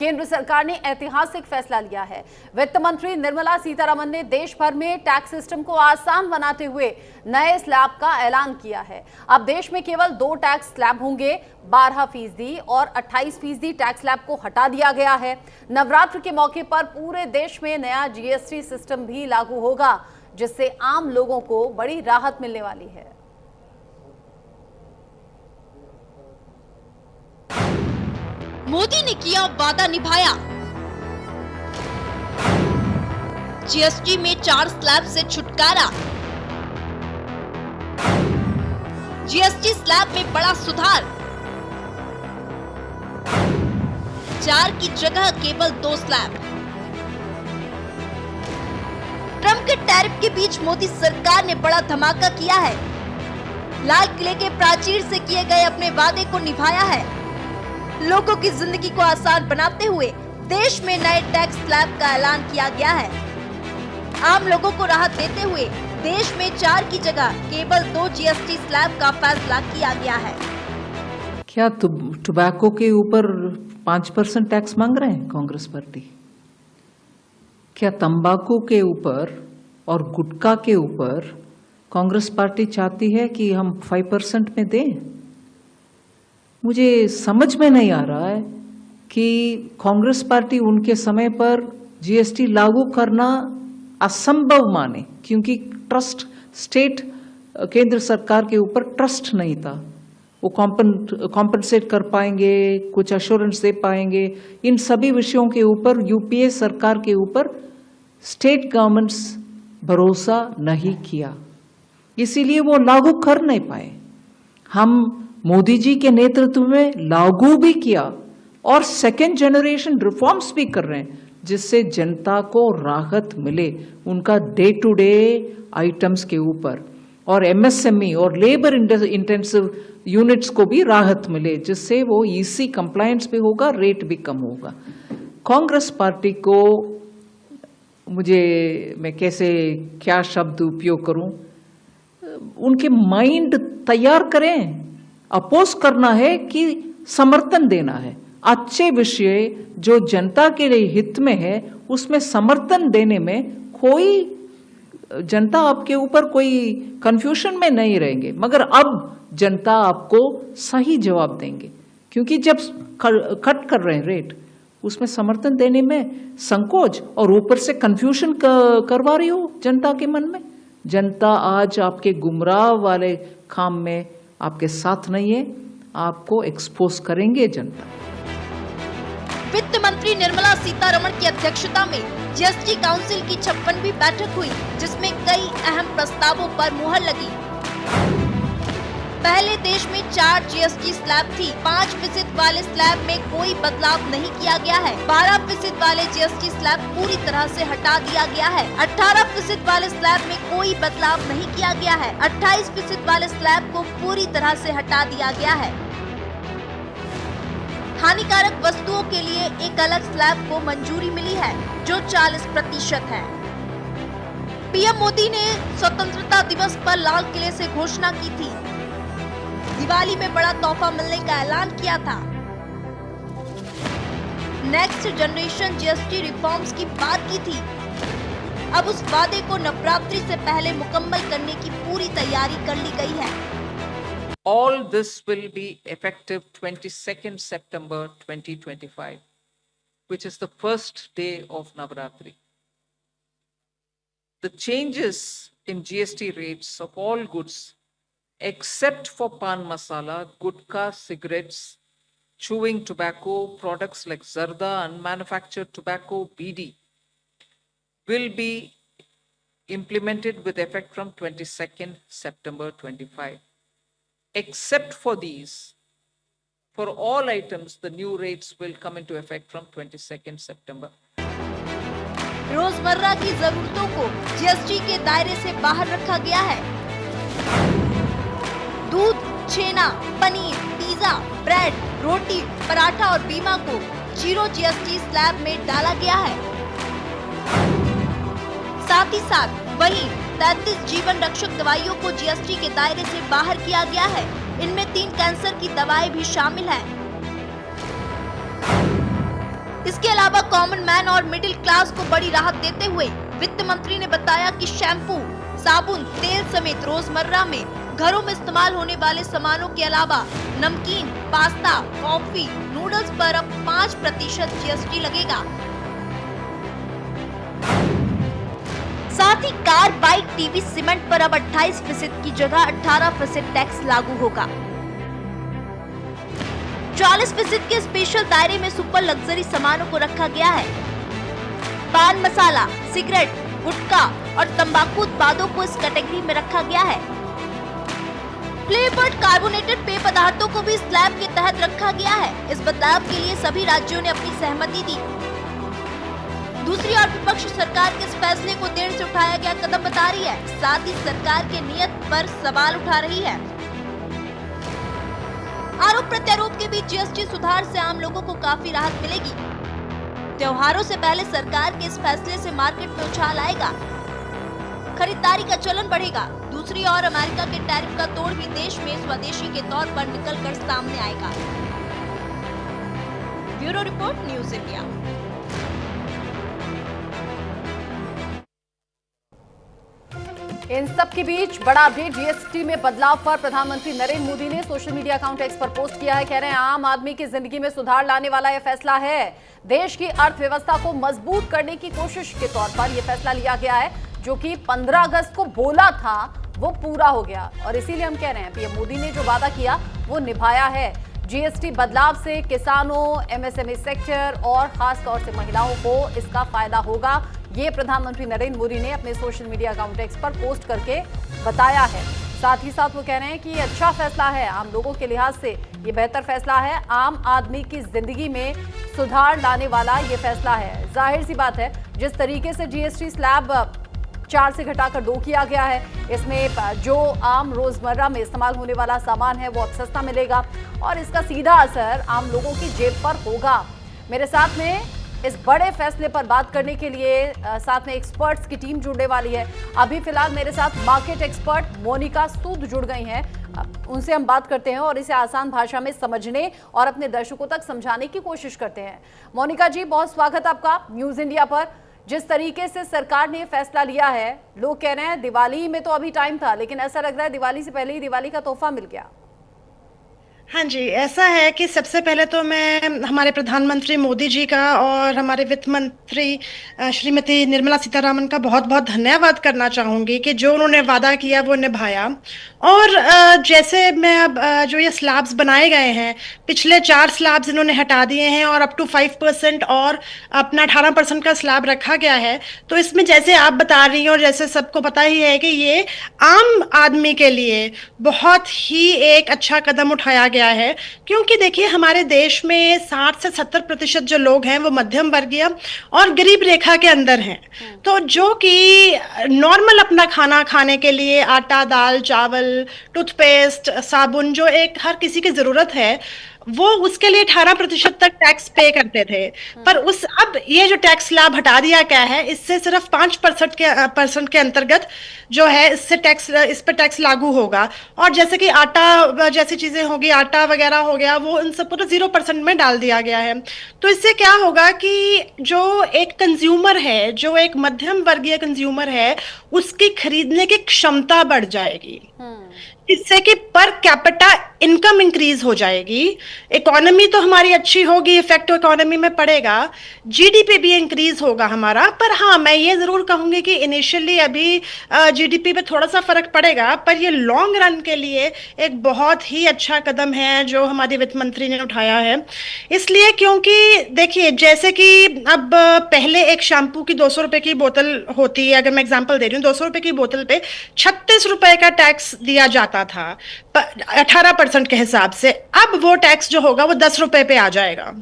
केंद्र सरकार ने ऐतिहासिक फैसला लिया है। वित्त मंत्री निर्मला सीतारमण ने देश भर में टैक्स सिस्टम को आसान बनाते हुए नए स्लैब का ऐलान किया है। अब देश में केवल 2 टैक्स स्लैब होंगे। 12% और 28% टैक्स स्लैब को हटा दिया गया है। नवरात्र के मौके पर पूरे देश में नया जीएसटी सिस्टम भी लागू होगा, जिससे आम लोगों को बड़ी राहत मिलने वाली है। मोदी ने किया वादा निभाया। जीएसटी में 4 स्लैब से छुटकारा। जीएसटी स्लैब में बड़ा सुधार। 4 की जगह केवल 2 स्लैब। ट्रंप के टैरिफ के बीच मोदी सरकार ने बड़ा धमाका किया है। लाल किले के प्राचीर से किए गए अपने वादे को निभाया है। लोगों की जिंदगी को आसान बनाते हुए देश में नए टैक्स स्लैब का ऐलान किया गया है। आम लोगों को राहत देते हुए देश में 4 की जगह केवल 2 जीएसटी स्लैब का फैसला किया गया है। क्या टोबैको के ऊपर 5% टैक्स मांग रहे हैं कांग्रेस पार्टी? क्या तंबाकू के ऊपर और गुटखा के ऊपर कांग्रेस पार्टी चाहती है कि हम 5% में दें? मुझे समझ में नहीं आ रहा है कि कांग्रेस पार्टी उनके समय पर जीएसटी लागू करना असंभव माने, क्योंकि ट्रस्ट स्टेट केंद्र सरकार के ऊपर ट्रस्ट नहीं था। वो कॉम्पनसेट कर पाएंगे, कुछ अश्योरेंस दे पाएंगे, इन सभी विषयों के ऊपर यूपीए सरकार के ऊपर स्टेट गवर्नमेंट्स भरोसा नहीं किया, इसीलिए वो लागू कर नहीं पाए। हम मोदी जी के नेतृत्व में लागू भी किया और सेकेंड जनरेशन रिफॉर्म्स भी कर रहे हैं, जिससे जनता को राहत मिले उनका डे टू डे आइटम्स के ऊपर, और एमएसएमई और लेबर इंटेंसिव यूनिट्स को भी राहत मिले, जिससे वो ईसी कंप्लायंस भी होगा, रेट भी कम होगा। कांग्रेस पार्टी को मैं कैसे क्या शब्द उपयोग करूं, उनके माइंड तैयार करें। अपोज करना है कि समर्थन देना है। अच्छे विषय जो जनता के लिए हित में है उसमें समर्थन देने में कोई जनता आपके ऊपर कोई कंफ्यूजन में नहीं रहेंगे, मगर अब जनता आपको सही जवाब देंगे, क्योंकि जब कट कर रहे हैं रेट उसमें समर्थन देने में संकोच और ऊपर से कंफ्यूजन करवा रही हो जनता के मन में। जनता आज आपके गुमराह वाले काम में आपके साथ नहीं है, आपको एक्सपोज करेंगे जनता। वित्त मंत्री निर्मला सीतारमण की अध्यक्षता में जीएसटी काउंसिल की 56वीं बैठक हुई, जिसमें कई अहम प्रस्तावों पर मुहर लगी। पहले देश में 4 जीएसटी स्लैब थी। 5% वाले स्लैब में कोई बदलाव नहीं किया गया है। 12% वाले जीएसटी स्लैब पूरी तरह से हटा दिया गया है। 18% वाले स्लैब में कोई बदलाव नहीं किया गया है। 28% वाले स्लैब को पूरी तरह से हटा दिया गया है। हानिकारक वस्तुओं के लिए एक अलग स्लैब को मंजूरी मिली है, जो 40% है। पीएम मोदी ने स्वतंत्रता दिवस पर लाल किले से घोषणा की थी। दिवाली में बड़ा तोहफा मिलने का ऐलान किया था। नेक्स्ट जनरेशन जीएसटी रिफॉर्म्स की बात की थी। अब उस वादे को नवरात्रि से पहले मुकम्मल करने की पूरी तैयारी कर ली गई है। All this will be effective 22nd September 2025, which is the first day of Navaratri. The changes in GST rates of all goods except for pan masala, gutka, cigarettes, chewing tobacco, products like zarda, unmanufactured tobacco, BD, will be implemented with effect from 22nd September 25. Except for these, for all items, the new rates will come into effect from 22nd September. रोजमर्रा की जरूरतों को GST के दायरे से बाहर रखा गया है। दूध, छेना, पनीर, पिज्जा, ब्रेड, रोटी, पराठा और बीमा को 0 जीएसटी स्लैब में डाला गया है। साथ ही साथ वहीं 33 जीवन रक्षक दवाइयों को जीएसटी के दायरे से बाहर किया गया है। इनमें 3 कैंसर की दवाएं भी शामिल हैं। इसके अलावा कॉमन मैन और मिडिल क्लास को बड़ी राहत देते हुए वित्त मंत्री ने बताया कि शैम्पू, साबुन, तेल समेत रोजमर्रा में घरों में इस्तेमाल होने वाले सामानों के अलावा नमकीन, पास्ता, कॉफी, नूडल्स पर अब 5% GST लगेगा। साथ ही कार, बाइक, टीवी, सीमेंट पर अब 28% की जगह 18% टैक्स लागू होगा। 40% के स्पेशल दायरे में सुपर लग्जरी सामानों को रखा गया है। पान मसाला, सिगरेट, गुटखा और तंबाकू उत्पादों को इस कैटेगरी में रखा गया है। फ्लेवर्ड कार्बोनेटेड पेय पदार्थों को भी स्लैब के तहत रखा गया है। इस बदलाव के लिए सभी राज्यों ने अपनी सहमति दी। दूसरी ओर विपक्ष सरकार के इस फैसले को देर से उठाया गया कदम बता रही है, साथ ही सरकार के नियत पर सवाल उठा रही है। आरोप प्रत्यारोप के बीच GST सुधार से आम लोगों को काफी राहत मिलेगी। त्योहारों से पहले सरकार के इस फैसले से मार्केट में उछाल आएगा, खरीदारी का चलन बढ़ेगा। दूसरी ओर अमेरिका के टैरिफ का तोड़ भी देश में स्वदेशी के तौर पर निकलकर सामने आएगा। Bureau report, news India. इन सब के बीच बड़ा अपडेट, GST में बदलाव पर प्रधानमंत्री नरेंद्र मोदी ने सोशल मीडिया अकाउंट एक्स पर पोस्ट किया है। कह रहे हैं आम आदमी की जिंदगी में सुधार लाने वाला यह फैसला है। देश की अर्थव्यवस्था को मजबूत करने की कोशिश के तौर पर यह फैसला लिया गया है, जो कि 15 अगस्त को बोला था वो पूरा हो गया। और इसीलिए हम कह रहे हैं पीएम मोदी ने जो वादा किया वो निभाया है। GST बदलाव से किसानों, MSME सेक्टर और खास तौर से महिलाओं को इसका फायदा होगा। ये प्रधानमंत्री नरेंद्र मोदी ने अपने सोशल मीडिया अकाउंट एक्स पर पोस्ट करके बताया है। साथ ही साथ वो कह रहे हैं कि ये अच्छा फैसला है, आम लोगों के लिहाज से ये बेहतर फैसला है, आम आदमी की जिंदगी में सुधार लाने वाला ये फैसला है। जाहिर सी बात है, जिस तरीके से GST स्लैब 4 से घटाकर 2 किया गया है, इसमें जो आम रोजमर्रा में इस्तेमाल होने वाला सामान है वो अब सस्ता मिलेगा और इसका सीधा असर आम लोगों की जेब पर होगा। मेरे साथ में इस बड़े फैसले पर बात करने के लिए साथ में एक्सपर्ट्स की टीम जुड़ने वाली है। अभी फिलहाल मेरे साथ मार्केट एक्सपर्ट मोनिका सूद जुड़ गई हैं। उनसे हम बात करते हैं और इसे आसान भाषा में समझने और अपने दर्शकों तक समझाने की कोशिश करते हैं। मोनिका जी, बहुत स्वागत आपका न्यूज़ इंडिया पर। जिस तरीके से सरकार ने फैसला लिया है, लोग कह रहे हैं दिवाली में तो अभी टाइम था, लेकिन ऐसा लग रहा है दिवाली से पहले ही दिवाली का तोहफा मिल गया। हाँ जी, ऐसा है कि सबसे पहले तो मैं हमारे प्रधानमंत्री मोदी जी का और हमारे वित्त मंत्री श्रीमती निर्मला सीतारमण का बहुत बहुत धन्यवाद करना चाहूँगी कि जो उन्होंने वादा किया वो निभाया। और जैसे मैं अब जो ये स्लैब्स बनाए गए हैं, पिछले 4 स्लैब्स इन्होंने हटा दिए हैं और अप टू 5% और अपना 18% का स्लैब रखा गया है। तो इसमें जैसे आप बता रही हैं और जैसे सबको पता ही है कि ये आम आदमी के लिए बहुत ही एक अच्छा कदम उठाया गया है, क्योंकि देखिए हमारे देश में 60 से 70% जो लोग हैं वो मध्यम वर्गीय और गरीब रेखा के अंदर हैं। तो जो कि नॉर्मल अपना खाना खाने के लिए आटा, दाल, चावल, टूथपेस्ट, साबुन, जो एक हर किसी की जरूरत है, वो उसके लिए 18% तक टैक्स पे करते थे। पर अब ये जो टैक्स स्लैब हटा दिया गया है, इससे सिर्फ 5% के अंतर्गत जो है इस पर टैक्स लागू होगा। और जैसे कि आटा जैसी चीजें होगी, आटा वगैरह हो गया, वो इन सब को 0% में डाल दिया गया है। तो इससे क्या होगा कि जो एक कंज्यूमर है, जो एक मध्यम वर्गीय कंज्यूमर है, उसकी खरीदने की क्षमता बढ़ जाएगी, इससे कि पर कैपिटा इनकम इंक्रीज हो जाएगी। इकोनॉमी तो हमारी अच्छी होगी, इफेक्ट इकोनॉमी में पड़ेगा, GDP भी इंक्रीज होगा हमारा। पर हाँ, मैं ये जरूर कहूंगी कि इनिशियली अभी GDP पे थोड़ा सा फर्क पड़ेगा, पर ये लॉन्ग रन के लिए एक बहुत ही अच्छा कदम है जो हमारे वित्त मंत्री ने उठाया है। इसलिए क्योंकि देखिए, जैसे कि अब पहले एक शैम्पू की 200 रुपए की बोतल होती है, अगर मैं एग्जाम्पल दे रही हूँ, 200 रुपए की बोतल पे 36 रुपए का टैक्स दिया जाता था 18% के हिसाब से। अब वो टैक्स जो होगा वो 10 रुपए पे आ जाएगा।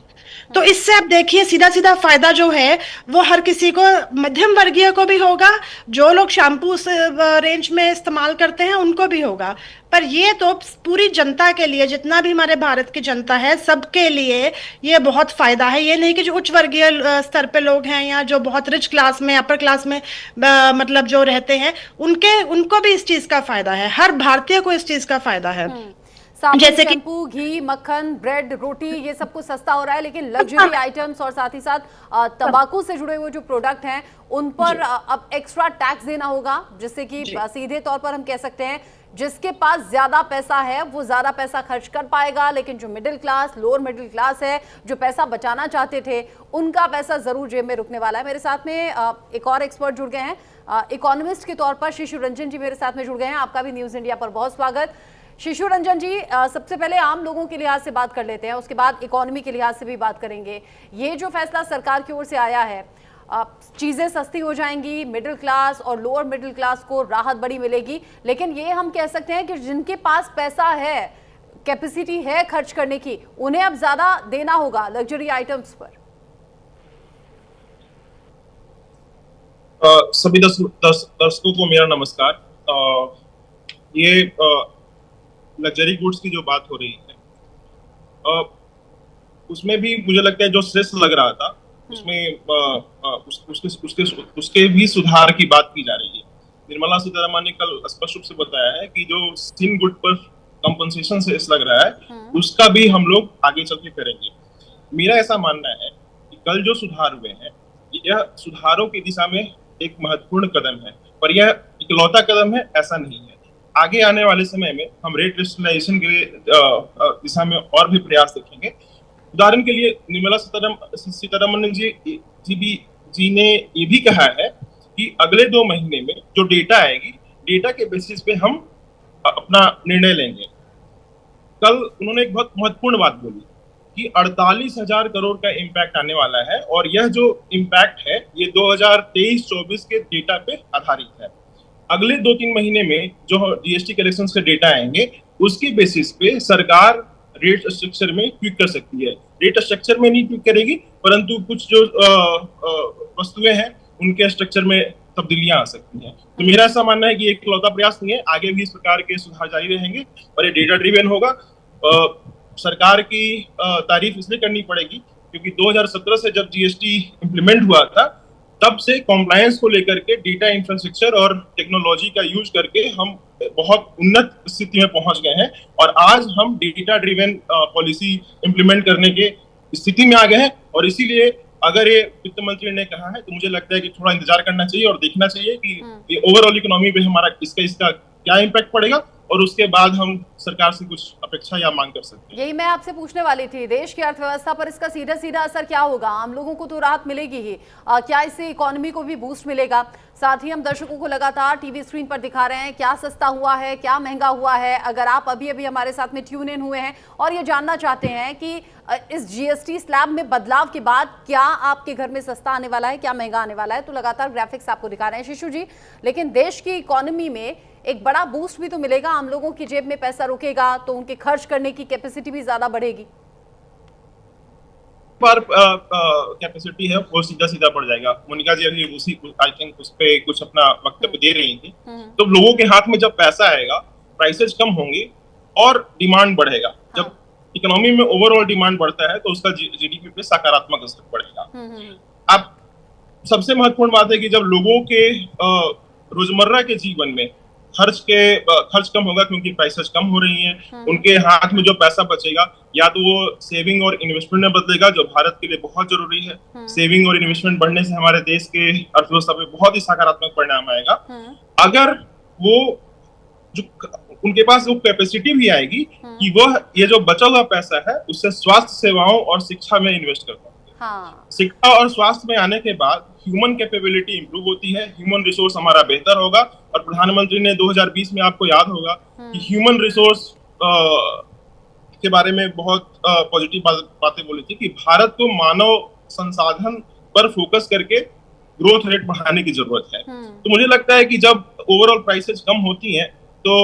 तो इससे आप देखिए सीधा सीधा फायदा जो है वो हर किसी को, मध्यम वर्गीय को भी होगा, जो लोग शैम्पू रेंज में इस्तेमाल करते हैं उनको भी होगा। पर ये तो पूरी जनता के लिए, जितना भी हमारे भारत की जनता है, सबके लिए ये बहुत फायदा है। ये नहीं कि जो उच्च वर्गीय स्तर पे लोग हैं या जो बहुत रिच क्लास में, अपर क्लास में मतलब जो रहते हैं, उनको भी इस चीज का फायदा है। हर भारतीय को इस चीज का फायदा है। साबुन, जैसे कि शैम्पू, घी, मक्खन, ब्रेड, रोटी, ये सब कुछ सस्ता हो रहा है, लेकिन लग्जरी आइटम्स और साथ ही साथ तंबाकू से जुड़े हुए जो प्रोडक्ट हैं उन पर अब एक्स्ट्रा टैक्स देना होगा, जिससे कि सीधे तौर पर हम कह सकते हैं जिसके पास ज्यादा पैसा है वो ज्यादा पैसा खर्च कर पाएगा, लेकिन जो middle class, lower middle class है, जो पैसा बचाना चाहते थे, उनका पैसा जरूर जेब में रुकने वाला है। मेरे साथ में एक और एक्सपर्ट जुड़ गए हैं, इकोनॉमिस्ट के तौर पर शिशु रंजन जी मेरे साथ में जुड़ गए हैं। आपका भी न्यूज इंडिया पर बहुत स्वागत। शिशु रंजन जी, सबसे पहले आम लोगों के लिहाज से बात कर लेते हैं, उसके बाद इकोनॉमी के लिहाज से भी बात करेंगे। ये जो फैसला सरकार की ओर से आया है, चीजें सस्ती हो जाएंगी, मिडिल क्लास और लोअर मिडिल क्लास को राहत बड़ी मिलेगी, लेकिन ये हम कह सकते हैं कि जिनके पास पैसा है, कैपेसिटी है खर्च करने की, उन्हें अब ज्यादा देना होगा लग्जरी आइटम्स पर। सभी दर्शकों को मेरा नमस्कार। ये लग्जरी गुड्स की जो बात हो रही है, उसमें भी मुझे लगता है जो स्ट्रेस लग रहा था उसमें उसके भी सुधार की बात की जा रही है। निर्मला सीतारमण ने कल स्पष्ट रूप से बताया है कि जो सिन गुड पर कंपनसेशन सेस लग रहा है उसका भी हम लोग आगे चल के करेंगे। मेरा ऐसा मानना है कि कल जो सुधार हुए हैं यह सुधारों की दिशा में एक महत्वपूर्ण कदम है, पर यह इकलौता कदम है ऐसा नहीं है। आगे आने वाले समय में हम रेट रेशनलाइजेशन के दिशा में और भी प्रयास देखेंगे। उदाहरण के लिए निर्मला सीतारमण जी ने ये भी कहा है कि अगले 2 महीने में जो डेटा आएगी, डेटा के बेसिस पे हम अपना निर्णय लेंगे। कल उन्होंने एक बहुत महत्वपूर्ण बात बोली कि 48,000 करोड़ का इम्पैक्ट आने वाला है, और यह जो इम्पैक्ट है ये 2023-24 के डेटा पे आधारित है। अगले 2-3 महीने में जो जीएसटी कलेक्शन के डेटा आएंगे उसके बेसिस पे सरकार रेट स्ट्रक्चर में ट्वीक कर सकती है। रेट स्ट्रक्चर में नहीं ट्वीक करेगी, परंतु कुछ जो वस्तुएं हैं उनके स्ट्रक्चर में तब्दीलियां आ सकती हैं। तो मेरा ऐसा मानना है कि एक इकलौता प्रयास नहीं है, आगे भी इस प्रकार के सुधार जारी रहेंगे और ये डेटा ड्रिवन होगा। सरकार की तारीफ इसलिए करनी पड़ेगी क्योंकि 2017 से जब जीएसटी इम्प्लीमेंट हुआ था तब से कॉम्प्लायंस को लेकर के डेटा इंफ्रास्ट्रक्चर और टेक्नोलॉजी का यूज करके हम बहुत उन्नत स्थिति में पहुंच गए हैं, और आज हम डेटा ड्रिवन पॉलिसी इम्प्लीमेंट करने के स्थिति में आ गए हैं। और इसीलिए अगर ये वित्त मंत्री ने कहा है तो मुझे लगता है कि थोड़ा इंतजार करना चाहिए और देखना चाहिए कि ये ओवरऑल इकोनॉमी पे हमारा इसका क्या इम्पैक्ट पड़ेगा, और उसके बाद हम सरकार से कुछ अपेक्षा या मांग कर सकते हैं। यही मैं आपसे पूछने वाली थी, देश की अर्थव्यवस्था पर इसका सीधा सीधा असर क्या होगा? आम लोगों को तो राहत मिलेगी ही, क्या इससे इकोनॉमी को भी बूस्ट मिलेगा? साथ ही हम दर्शकों को लगातार टीवी स्क्रीन पर दिखा रहे हैं क्या सस्ता हुआ है, क्या महंगा हुआ है। अगर आप अभी अभी हमारे साथ में ट्यून इन हुए हैं और ये जानना चाहते हैं कि इस जीएसटी स्लैब में बदलाव के बाद क्या आपके घर में सस्ता आने वाला है, क्या महंगा आने वाला है, तो लगातार ग्राफिक्स आपको दिखा रहे हैं शिशु जी। लेकिन देश की इकोनॉमी में एक बड़ा बूस्ट भी तो मिलेगा, आम लोगों की जेब में पैसा रुकेगा तो उनके खर्च करने की कैपेसिटी भी ज्यादा बढ़ेगी। पर कैपेसिटी है वो सीधा बढ़ जाएगा। मोनिका जी अभी उसी आई थिंक उस पे कुछ अपना वक्तव्य दे रही थी। तो लोगों के हाथ में जब पैसा आएगा, प्राइसेस कम होंगे और डिमांड बढ़ेगा। जब इकोनॉमी में ओवरऑल डिमांड बढ़ता है तो उसका जीडीपी पे सकारात्मक असर पड़ेगा। अब सबसे महत्वपूर्ण बात है कि जब लोगों के रोजमर्रा के जीवन में खर्च कम होगा क्योंकि प्राइसेस कम हो रही हैं, उनके हाथ में जो पैसा बचेगा या तो वो सेविंग और इन्वेस्टमेंट में बदलेगा, जो भारत के लिए बहुत जरूरी है। सेविंग और इन्वेस्टमेंट बढ़ने से हमारे देश के अर्थव्यवस्था पे बहुत ही सकारात्मक परिणाम आएगा। अगर वो जो उनके पास वो कैपेसिटी भी आएगी कि वह ये जो बचा हुआ पैसा है उससे स्वास्थ्य सेवाओं और शिक्षा में इन्वेस्ट कर पाएंगे। शिक्षा और स्वास्थ्य में आने के बाद ह्यूमन कैपेबिलिटी इंप्रूव होती है, ह्यूमन रिसोर्स हमारा बेहतर होगा। और प्रधानमंत्री ने 2020 में, आपको याद होगा कि ह्यूमन रिसोर्स के बारे में बहुत पॉजिटिव बातें बोली थी कि भारत को मानव संसाधन पर फोकस करके ग्रोथ रेट बढ़ाने की जरूरत है। तो मुझे लगता है कि जब ओवरऑल प्राइसेस कम होती हैं तो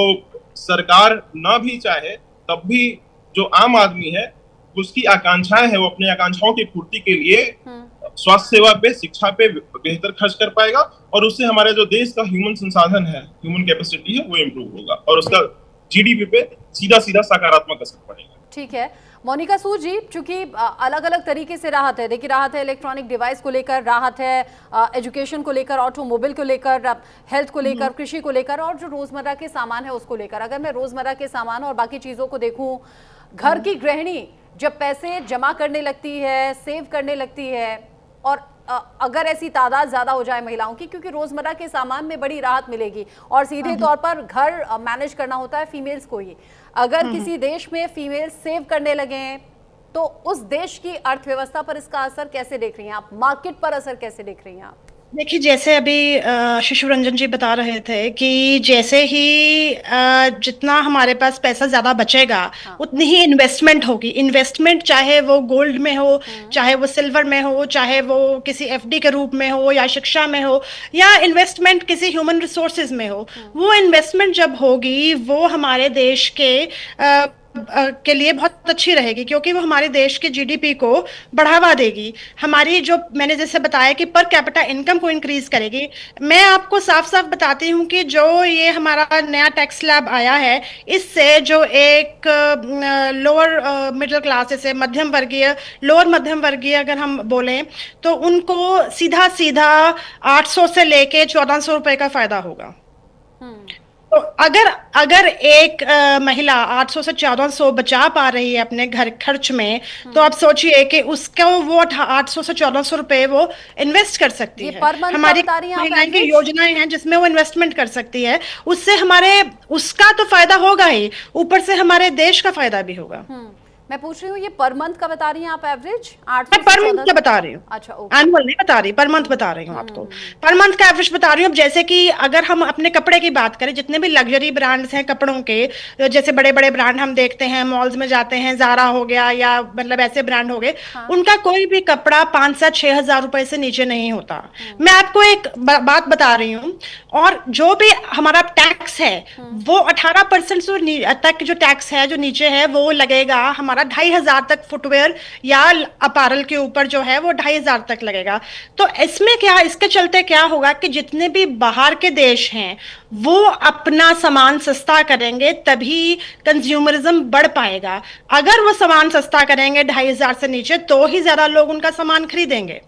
सरकार ना भी चाहे तब भी जो आम आदमी है उसकी आकांक्षाएं है, वो अपनी आकांक्षाओं की पूर्ति के लिए स्वास्थ्य सेवा पे, शिक्षा पे बेहतर खर्च कर पाएगा, और उससे हमारे जो देश का ह्यूमन संसाधन है, ह्यूमन कैपेसिटी है, वो इम्प्रूव होगा और उसका जीडीपी पे सीधा सकारात्मक असर पड़ेगा। ठीक है मोनिका सूद जी, चूंकि अलग अलग तरीके से राहत है, देखिए राहत है इलेक्ट्रॉनिक डिवाइस को लेकर, राहत है एजुकेशन को लेकर, ऑटोमोबाइल को लेकर, हेल्थ को लेकर, कृषि को लेकर, और जो रोजमर्रा के सामान है उसको लेकर। अगर मैं रोजमर्रा के सामान और बाकी चीजों को देखूं, घर की गृहिणी जब पैसे जमा करने लगती है, सेव करने लगती है, और अगर ऐसी तादाद ज्यादा हो जाए महिलाओं की, क्योंकि रोजमर्रा के सामान में बड़ी राहत मिलेगी और सीधे तौर पर घर मैनेज करना होता है फीमेल्स को ही। अगर किसी देश में फीमेल सेव करने लगे हैं तो उस देश की अर्थव्यवस्था पर इसका असर कैसे देख रही हैं आप, मार्केट पर असर कैसे देख रही हैं आप? देखिए, जैसे अभी शिशु रंजन जी बता रहे थे कि जैसे ही जितना हमारे पास पैसा ज्यादा बचेगा, उतनी ही इन्वेस्टमेंट होगी। इन्वेस्टमेंट चाहे वो गोल्ड में हो, चाहे वो सिल्वर में हो, चाहे वो किसी एफडी के रूप में हो, या शिक्षा में हो, या इन्वेस्टमेंट किसी ह्यूमन रिसोर्सेज में हो, वो इन्वेस्टमेंट जब होगी वो हमारे देश के लिए बहुत अच्छी रहेगी, क्योंकि वो हमारे देश के जीडीपी को बढ़ावा देगी। हमारी जो मैंने जैसे बताया कि पर कैपिटा इनकम को इंक्रीज करेगी। मैं आपको साफ साफ बताती हूँ कि जो ये हमारा नया टैक्स स्लैब आया है, इससे जो एक लोअर मिडिल क्लास, जैसे मध्यम वर्गीय, लोअर मध्यम वर्गीय अगर हम बोलें, तो उनको सीधा सीधा 800 से लेके 1400 रुपए का फायदा होगा। तो अगर एक महिला 800 से 1400 बचा पा रही है अपने घर खर्च में, तो आप सोचिए कि उसको वो 800 से 1400 रुपए वो इन्वेस्ट कर सकती है। हमारी महिलाएं की योजनाएं हैं जिसमें वो इन्वेस्टमेंट कर सकती है, उससे उसका तो फायदा होगा ही, ऊपर से हमारे देश का फायदा भी होगा। मैं पूछ रही हूँ ये पर मंथ का बता रही हैं आप एवरेज? 800 पर मंथ का बता रही हूँ। अच्छा, एनुअल नहीं बता रही, पर मंथ बता रही हूँ आपको। पर मंथ का एवरेज बता रही हूँ। जैसे कि अगर हम अपने कपड़े की बात करें, जितने भी लग्जरी ब्रांड्स हैं कपड़ों के, जैसे बड़े बड़े ब्रांड हम देखते हैं, मॉल्स में जाते हैं, ज़ारा हो गया या मतलब ऐसे ब्रांड हो गए, उनका कोई भी कपड़ा 5 से 6 हजार रुपए से नीचे नहीं होता। मैं आपको एक बात बता रही हूँ, और जो भी हमारा टैक्स है वो 18% तक जो टैक्स है, जो नीचे है, वो लगेगा हमारा 2500 तक। फुटवेयर या अपैरल के ऊपर जो है वो 2500 तक लगेगा। तो इसमें क्या, इसके चलते क्या होगा कि जितने भी बाहर के देश हैं वो अपना सामान सस्ता करेंगे, तभी कंज्यूमरिज्म बढ़ पाएगा। अगर वो सामान सस्ता करेंगे 2500 से नीचे, तो ही ज्यादा लोग उनका सामान खरीदेंगे।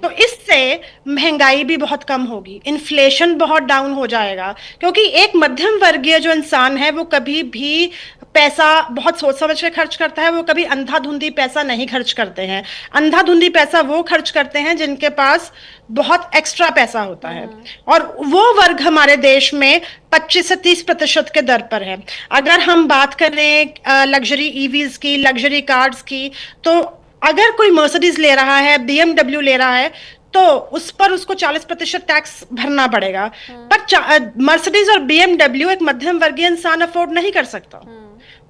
तो इससे महंगाई भी बहुत कम होगी, इन्फ्लेशन बहुत डाउन हो जाएगा, क्योंकि एक मध्यम वर्गीय जो इंसान है वो कभी भी पैसा बहुत सोच समझ के खर्च करता है। वो कभी अंधाधुंधी पैसा नहीं खर्च करते हैं। अंधाधुंधी पैसा वो खर्च करते हैं जिनके पास बहुत एक्स्ट्रा पैसा होता है, और वो वर्ग हमारे देश में 25 से 30% के दर पर है। अगर हम बात करें लग्जरी ईवीज की, लग्जरी कार्स की, तो अगर कोई मर्सिडीज ले रहा है, BMW ले रहा है, तो उस पर उसको 40% टैक्स भरना पड़ेगा। पर मर्सिडीज और BMW एक मध्यम वर्गीय इंसान अफोर्ड नहीं कर सकता।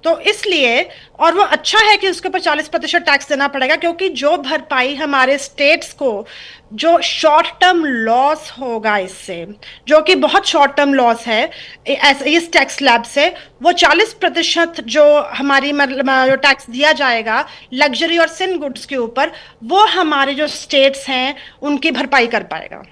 तो इसलिए, और वो अच्छा है कि उसके ऊपर 40% टैक्स देना पड़ेगा, क्योंकि जो भरपाई हमारे स्टेट्स को, जो शॉर्ट टर्म लॉस होगा इससे, जो कि बहुत शॉर्ट टर्म लॉस है इस टैक्स स्लैब से, वो 40% जो हमारी जो टैक्स दिया जाएगा लग्जरी और सिन गुड्स के ऊपर, वो हमारे जो स्टेट्स हैं उनकी भरपाई कर पाएगा।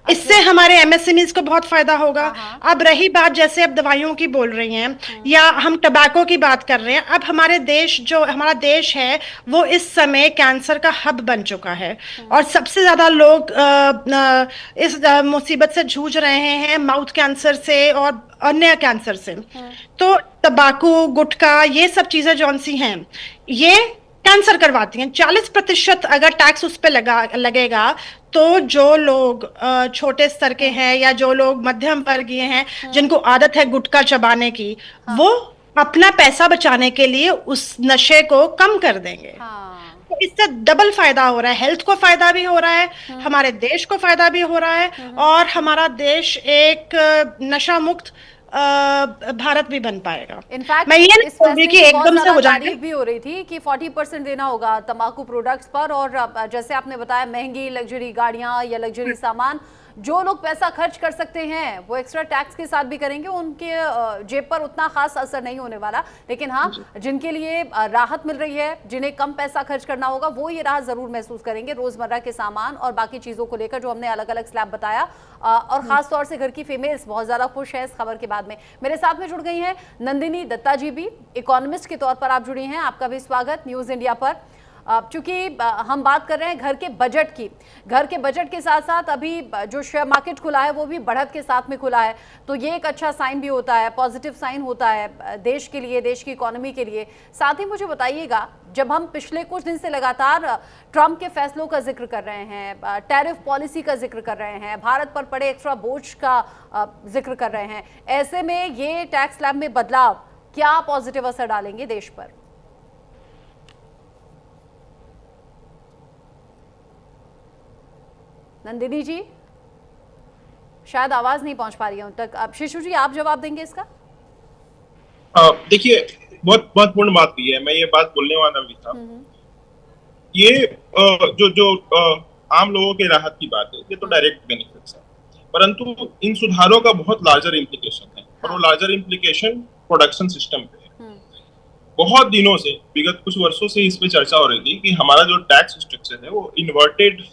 इससे हमारे एमएसएमईज को बहुत फायदा होगा। अब रही बात, जैसे अब दवाइयों की बोल रही हैं या हम टबैको की बात कर रहे हैं, अब हमारे देश, जो हमारा देश है, वो इस समय कैंसर का हब बन चुका है, और सबसे ज्यादा लोग इस मुसीबत से जूझ रहे हैं, माउथ कैंसर से और अन्य कैंसर से। तो तंबाकू, गुटखा, ये सब चीजें जौन सी हैं, ये कैंसर करवाती हैं। 40% अगर टैक्स उस पर लगेगा, तो जो लोग छोटे स्तर के हैं या जो लोग मध्यम वर्गीय हैं, जिनको आदत है गुटखा चबाने की, वो अपना पैसा बचाने के लिए उस नशे को कम कर देंगे। तो इससे डबल फायदा हो रहा है, हेल्थ को फायदा भी हो रहा है, हमारे देश को फायदा भी हो रहा है, और हमारा देश एक नशा मुक्त भारत भी बन पाएगा। इनफैक्ट मैं ये नहीं बोलूंगी कि एकदम से हो जाएगी। भी हो रही थी कि 40% देना होगा तंबाकू प्रोडक्ट्स पर, और जैसे आपने बताया महंगी लग्जरी गाड़ियां या लग्जरी सामान जो लोग पैसा खर्च कर सकते हैं वो एक्स्ट्रा टैक्स के साथ भी करेंगे, उनके जेब पर उतना खास असर नहीं होने वाला। लेकिन हाँ, जिनके लिए राहत मिल रही है, जिन्हें कम पैसा खर्च करना होगा, वो ये राहत जरूर महसूस करेंगे रोजमर्रा के सामान और बाकी चीजों को लेकर जो हमने अलग अलग स्लैब बताया। और खास तौर से घर की फीमेल्स बहुत ज्यादा खुश है इस खबर के बाद में। मेरे साथ में जुड़ गई हैं नंदिनी दत्ता जी भी, इकोनॉमिस्ट के तौर पर आप जुड़ी हैं, आपका भी स्वागत न्यूज इंडिया पर। चूंकि हम बात कर रहे हैं घर के बजट की, घर के बजट के साथ साथ अभी जो शेयर मार्केट खुला है वो भी बढ़त के साथ में खुला है, तो ये एक अच्छा साइन भी होता है, पॉजिटिव साइन होता है देश के लिए, देश की इकोनॉमी के लिए। साथ ही मुझे बताइएगा, जब हम पिछले कुछ दिन से लगातार ट्रंप के फैसलों का जिक्र कर रहे हैं, टैरिफ पॉलिसी का जिक्र कर रहे हैं, भारत पर पड़े एक्स्ट्रा बोझ का जिक्र कर रहे हैं, ऐसे में ये टैक्स स्लैब में बदलाव क्या पॉजिटिव असर डालेंगे देश पर? नंदिनी जी शायद आवाज नहीं पहुंच पा रही है उन तक। अब शिशु जी आप जवाब देंगे इसका? देखिए, बहुत महत्वपूर्ण बात की है, मैं ये बात बोलने वाला भी था। ये जो आम लोगों के राहत की बात है, ये तो डायरेक्ट बेनिफिट्स है, परंतु इन सुधारों का बहुत लार्जर इम्प्लीकेशन है। और वो लार्जर इम्प्लीकेशन प्रोडक्शन सिस्टम पे है। बहुत दिनों से, विगत कुछ वर्षों से इस पे चर्चा हो रही थी कि हमारा जो टैक्स स्ट्रक्चर है वो इन्वर्टेड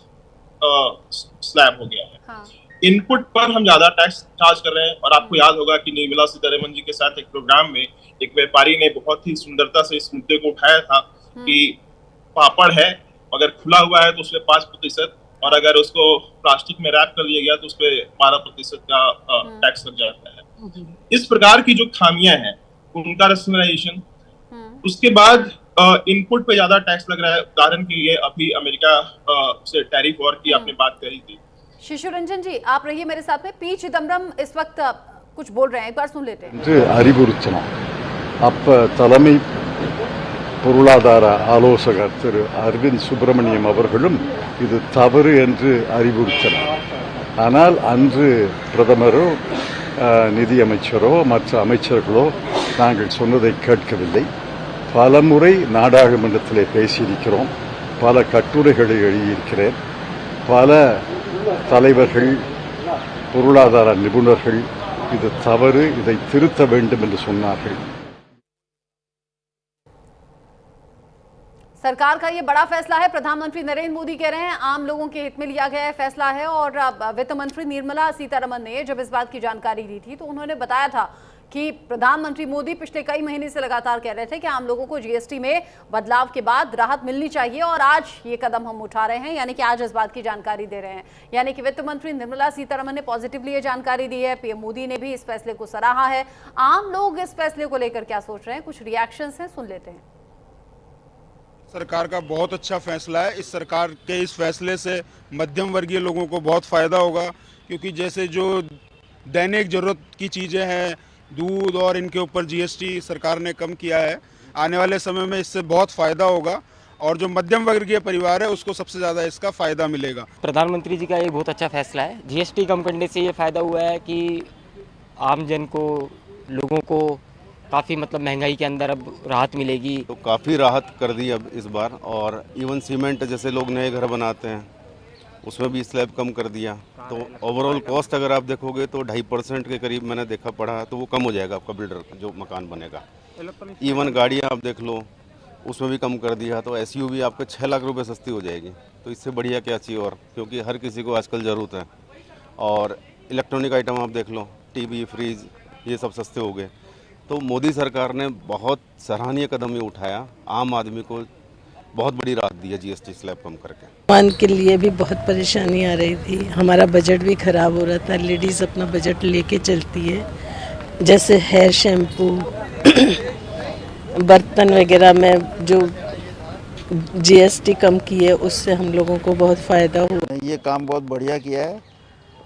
स्लैब हो गया है। हाँ। इनपुट पर हम ज्यादा टैक्स चार्ज कर रहे हैं। और आपको याद होगा कि निर्मला सीतारमण जी के साथ एक प्रोग्राम में एक व्यापारी ने बहुत ही सुंदरता से इस मुद्दे को उठाया था कि पापड़ है, अगर खुला हुआ है तो उसमें 5%, और अगर उसको प्लास्टिक में रैप कर लिया गया तो उसपे 12% का टैक्स लग जाता है। इस प्रकार की जो खामियां हैं उनका रैशनलाइजेशन, उसके बाद इनपुट पे ज्यादा टैक्स लग रहा है। उदाहरण के लिए अभी अमेरिका से टैरिफ वॉर की आपने बात करी थी। शिशु रंजन जी आप रहिए मेरे साथ में। पी चिदम्बरम इस वक्त कुछ बोल रहे हैं, एक बार सुन लेते हैं। அறிவுறுத்தணும் அப்ப தலைமை பொருளாதார ஆலோசகர் திரு அரவிந்த் சுப்பிரமணியம் அவர்களும் இது தவறு என்று அறிவுறுத்தினார். ஆனால் அன்று பிரதமரோ நிதியமைச்சரோ மற்ற அமைச்சர்களோ நாங்கள் சொன்னதை கேட்கவில்லை. பலமுறை நாடாளுமன்றத்திலே பேசியிருக்கிறோம், பல கட்டுரைகளை எழுதியிருக்கிறேன், பல தலைவர்கள் பொருளாதார நிபுணர்கள் இது தவறு, இதை திருத்த வேண்டும் என்று சொன்னார்கள். सरकार का ये बड़ा फैसला है, प्रधानमंत्री नरेंद्र मोदी कह रहे हैं आम लोगों के हित में लिया गया फैसला है। और वित्त मंत्री निर्मला सीतारमण ने जब इस बात की जानकारी दी थी तो उन्होंने बताया था कि प्रधानमंत्री मोदी पिछले कई महीने से लगातार कह रहे थे कि आम लोगों को जीएसटी में बदलाव के बाद राहत मिलनी चाहिए, और आज ये कदम हम उठा रहे हैं, यानी कि आज इस बात की जानकारी दे रहे हैं। यानी कि वित्त मंत्री निर्मला सीतारमण ने पॉजिटिवली ये जानकारी दी है, पीएम मोदी ने भी इस फैसले को सराहा है। आम लोग इस फैसले को लेकर क्या सोच रहे हैं, कुछ रिएक्शंस हैं, सुन लेते हैं। सरकार का बहुत अच्छा फैसला है। इस सरकार के इस फैसले से मध्यम वर्गीय लोगों को बहुत फ़ायदा होगा, क्योंकि जैसे जो दैनिक ज़रूरत की चीज़ें हैं, दूध और इनके ऊपर जीएसटी सरकार ने कम किया है। आने वाले समय में इससे बहुत फ़ायदा होगा, और जो मध्यम वर्गीय परिवार है उसको सबसे ज़्यादा इसका फ़ायदा मिलेगा। प्रधानमंत्री जी का ये बहुत अच्छा फैसला है। जीएसटी कम करने से ये फ़ायदा हुआ है कि आम जन को, लोगों को काफ़ी मतलब महंगाई के अंदर अब राहत मिलेगी। तो काफ़ी राहत कर दी अब इस बार। और इवन सीमेंट जैसे लोग नए घर बनाते हैं उसमें भी स्लैब कम कर दिया, तो ओवरऑल कॉस्ट अगर आप देखोगे तो 2.5% के करीब मैंने देखा पड़ा, तो वो कम हो जाएगा आपका बिल्डर का जो मकान बनेगा। इवन गाड़ियाँ आप देख लो उसमें भी कम कर दिया, तो एसयूवी आपके 6 लाख रुपए सस्ती हो जाएगी। तो इससे बढ़िया क्या चाहिए और, क्योंकि हर किसी को आजकल ज़रूरत है। और इलेक्ट्रॉनिक आइटम आप देख लो, टीवी, फ्रिज, ये सब सस्ते हो गए। तो मोदी सरकार ने बहुत सराहनीय कदम ये उठाया, आम आदमी को बहुत बड़ी राहत दी है जीएसटी स्लैब कम करके। मान के लिए भी बहुत परेशानी आ रही थी, हमारा बजट भी खराब हो रहा था। लेडीज़ अपना बजट लेके चलती है, जैसे हेयर शैम्पू, बर्तन वगैरह में जो जीएसटी कम की है उससे हम लोगों को बहुत फ़ायदा हुआ। ये काम बहुत बढ़िया किया है,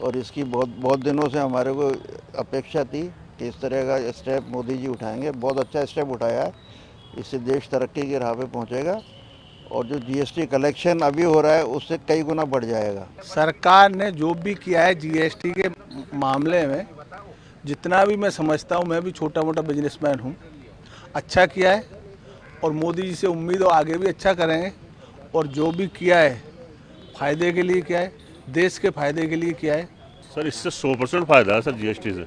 और इसकी बहुत दिनों से हमारे को अपेक्षा थी कि इस तरह का स्टेप मोदी जी उठाएंगे। बहुत अच्छा स्टेप उठाया है, इससे देश तरक्की की राह पे पहुंचेगा, और जो जीएसटी कलेक्शन अभी हो रहा है उससे कई गुना बढ़ जाएगा। सरकार ने जो भी किया है जीएसटी के मामले में, जितना भी मैं समझता हूँ, मैं भी छोटा मोटा बिजनेसमैन हूँ, अच्छा किया है। और मोदी जी से उम्मीद हो आगे भी अच्छा करेंगे, और जो भी किया है फ़ायदे के लिए किया है, देश के फ़ायदे के लिए किया है, सर इससे 100% फायदा है सर जीएसटी से।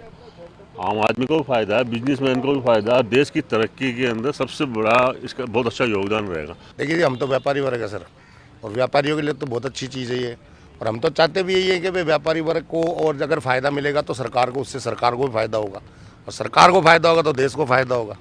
आम आदमी को भी फायदा है, बिजनेसमैन को भी फायदा है, देश की तरक्की के अंदर सबसे बड़ा इसका बहुत अच्छा योगदान रहेगा। देखिए हम तो व्यापारी वर्ग है सर, और व्यापारियों के लिए तो बहुत अच्छी चीज़ है ये, और हम तो चाहते भी यही है कि भाई व्यापारी वर्ग को और अगर फ़ायदा मिलेगा तो सरकार को, उससे सरकार को भी फायदा होगा, और सरकार को फायदा होगा तो देश को फायदा होगा।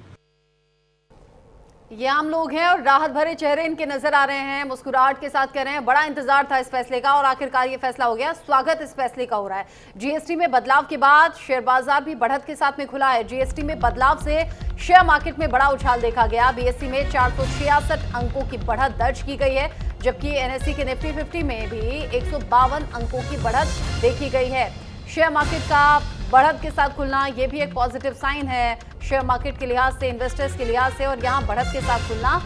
ये आम लोग हैं और राहत भरे चेहरे इनके नजर आ रहे हैं, मुस्कुराहट के साथ कह रहे हैं बड़ा इंतजार था इस फैसले का और आखिरकार ये फैसला हो गया। स्वागत इस फैसले का हो रहा है। जीएसटी में बदलाव के बाद शेयर बाजार भी बढ़त के साथ में खुला है। जीएसटी में बदलाव से शेयर मार्केट में बड़ा उछाल देखा गया। बीएसई में 466 अंकों की बढ़त दर्ज की गई है, जबकि एनएसई के निफ्टी 50 में भी 152 अंकों की बढ़त देखी गई है। शेयर मार्केट का बढ़त के साथ खुलना ये भी एक पॉजिटिव साइन है शेयर मार्केट के लिहाज से, इन्वेस्टर्स के लिहाज से। और यहाँ बढ़त के साथ खुलना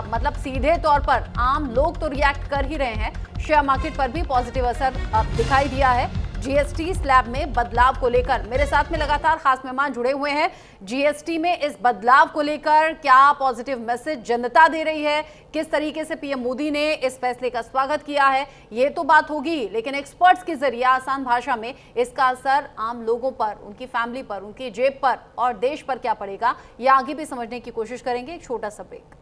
मतलब सीधे तौर पर आम लोग तो रिएक्ट कर ही रहे हैं, शेयर मार्केट पर भी पॉजिटिव असर दिखाई दिया है। जीएसटी स्लैब में बदलाव को लेकर मेरे साथ में लगातार खास मेहमान जुड़े हुए हैं। जीएसटी में इस बदलाव को लेकर क्या पॉजिटिव मैसेज जनता दे रही है, किस तरीके से पीएम मोदी ने इस फैसले का स्वागत किया है, ये तो बात होगी, लेकिन एक्सपर्ट्स के जरिए आसान भाषा में इसका असर आम लोगों पर, उनकी फैमिली पर, उनकी जेब पर और देश पर क्या पड़ेगा, ये आगे भी समझने की कोशिश करेंगे। एक छोटा सा ब्रेक।